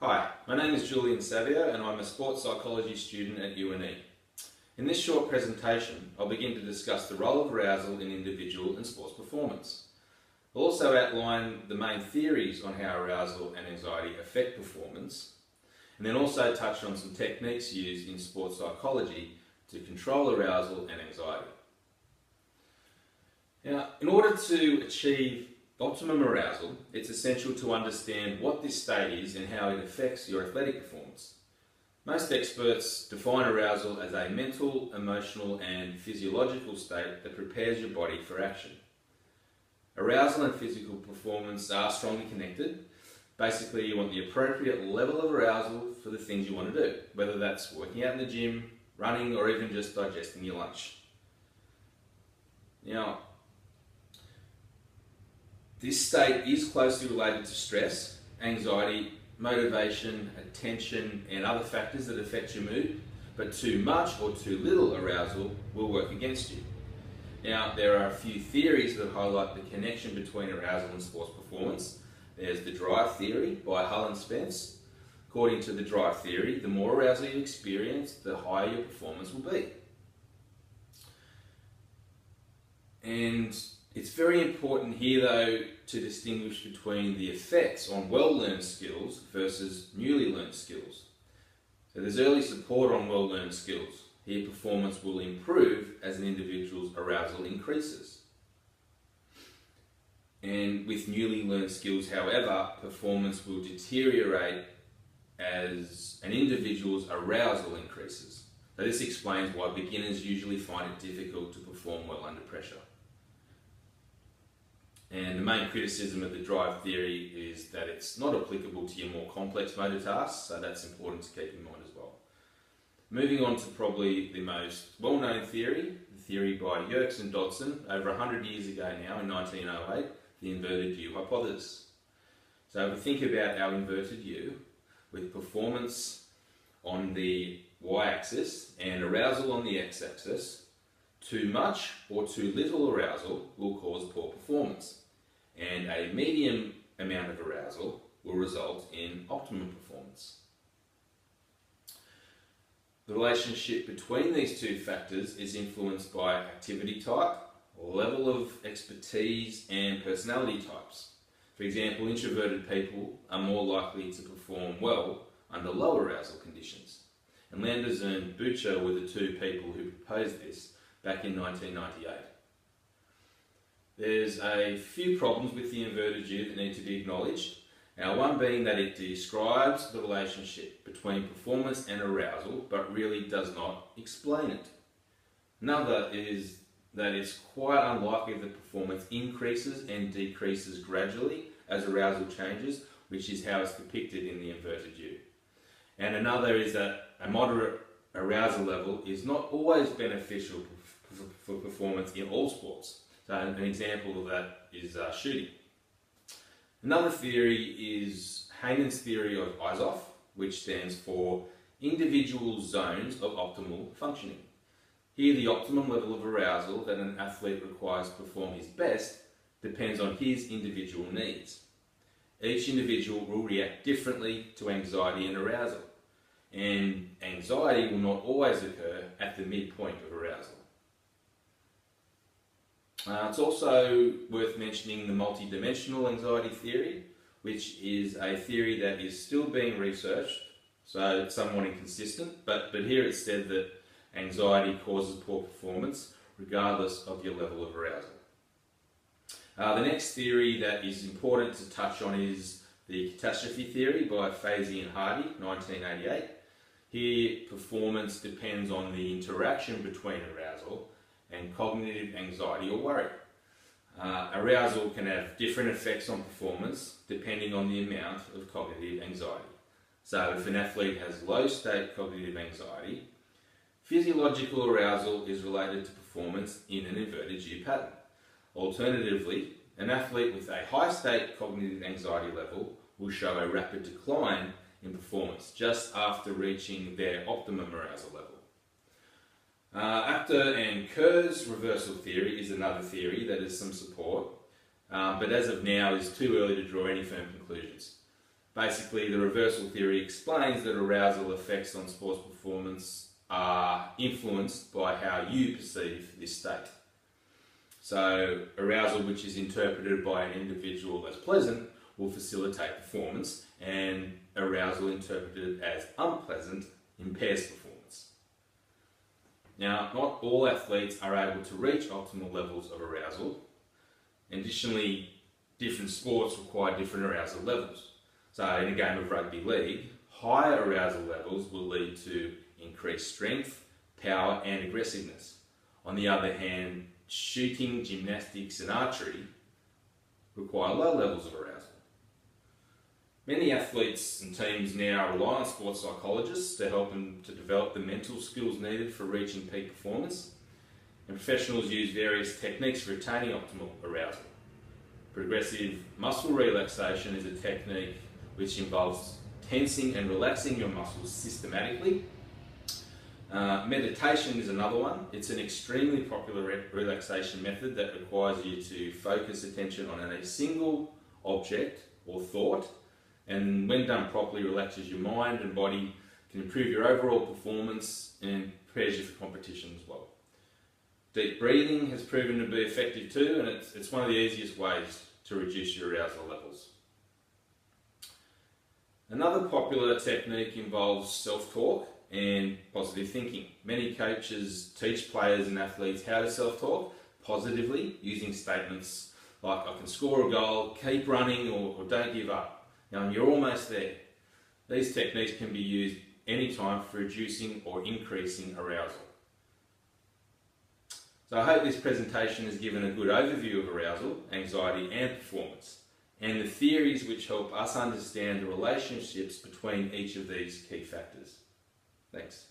Hi, my name is Julian Savio and I'm a sports psychology student at UNE. In this short presentation, I'll begin to discuss the role of arousal in individual and sports performance. I'll also outline the main theories on how arousal and anxiety affect performance, and then also touch on some techniques used in sports psychology to control arousal and anxiety. Now, in order to achieve optimum arousal, it's essential to understand what this state is and how it affects your athletic performance. Most experts define arousal as a mental, emotional and physiological state that prepares your body for action. Arousal and physical performance are strongly connected. Basically, you want the appropriate level of arousal for the things you want to do, whether that's working out in the gym, running or even just digesting your lunch. Now, this state is closely related to stress, anxiety, motivation, attention and other factors that affect your mood, but too much or too little arousal will work against you. Now, there are a few theories that highlight the connection between arousal and sports performance. There's the drive theory by Hull and Spence. According to the drive theory, the more arousal you experience, the higher your performance will be. And it's very important here though to distinguish between the effects on well-learned skills versus newly learned skills. So there's early support on well-learned skills. Here performance will improve as an individual's arousal increases. And with newly learned skills, however, performance will deteriorate as an individual's arousal increases. So this explains why beginners usually find it difficult to perform well under pressure. And the main criticism of the drive theory is that it's not applicable to your more complex motor tasks, so that's important to keep in mind as well. Moving on to probably the most well-known theory, the theory by Yerkes and Dodson, over 100 years ago now in 1908, the inverted U hypothesis. So if we think about our inverted U, with performance on the y-axis and arousal on the x-axis, too much or too little arousal will cause poor performance, and a medium amount of arousal will result in optimum performance. The relationship between these two factors is influenced by activity type, level of expertise and personality types. For example, introverted people are more likely to perform well under low arousal conditions. And Landers and Butcher were the two people who proposed this back in 1998. There's a few problems with the inverted U that need to be acknowledged. Now, one being that it describes the relationship between performance and arousal, but really does not explain it. Another is that it's quite unlikely that performance increases and decreases gradually as arousal changes, which is how it's depicted in the inverted U. And another is that a moderate arousal level is not always beneficial for performance in all sports. So an example of that is shooting. Another theory is Hayman's theory of IZOF, which stands for individual zones of optimal functioning. Here, the optimum level of arousal that an athlete requires to perform his best depends on his individual needs. Each individual will react differently to anxiety and arousal, and anxiety will not always occur at the midpoint of arousal. It's also worth mentioning the multidimensional anxiety theory, which is a theory that is still being researched, so it's somewhat inconsistent, but here it's said that anxiety causes poor performance regardless of your level of arousal. The next theory that is important to touch on is the catastrophe theory by Fazey and Hardy, 1988. Here, performance depends on the interaction between arousal and cognitive anxiety or worry. Arousal can have different effects on performance depending on the amount of cognitive anxiety. So if an athlete has low state cognitive anxiety, physiological arousal is related to performance in an inverted U pattern. Alternatively, an athlete with a high state cognitive anxiety level will show a rapid decline in performance just after reaching their optimum arousal level. Apter and Kerr's reversal theory is another theory that has some support, but as of now is too early to draw any firm conclusions. Basically, the reversal theory explains that arousal effects on sports performance are influenced by how you perceive this state. So, arousal which is interpreted by an individual as pleasant will facilitate performance, and arousal interpreted as unpleasant impairs performance. Now, not all athletes are able to reach optimal levels of arousal. Additionally, different sports require different arousal levels. So in a game of rugby league, higher arousal levels will lead to increased strength, power and aggressiveness. On the other hand, shooting, gymnastics and archery require low levels of arousal. Many athletes and teams now rely on sports psychologists to help them to develop the mental skills needed for reaching peak performance, and professionals use various techniques for attaining optimal arousal. Progressive muscle relaxation is a technique which involves tensing and relaxing your muscles systematically. Meditation is another one. It's an extremely popular relaxation method that requires you to focus attention on a single object or thought, and when done properly relaxes your mind and body, can improve your overall performance and prepares you for competition as well. Deep breathing has proven to be effective too, and it's one of the easiest ways to reduce your arousal levels. Another popular technique involves self-talk and positive thinking. Many coaches teach players and athletes how to self-talk positively using statements like, I can score a goal, keep running, or don't give up. Now, you're almost there. These techniques can be used anytime for reducing or increasing arousal. So I hope this presentation has given a good overview of arousal, anxiety and performance, and the theories which help us understand the relationships between each of these key factors. Thanks.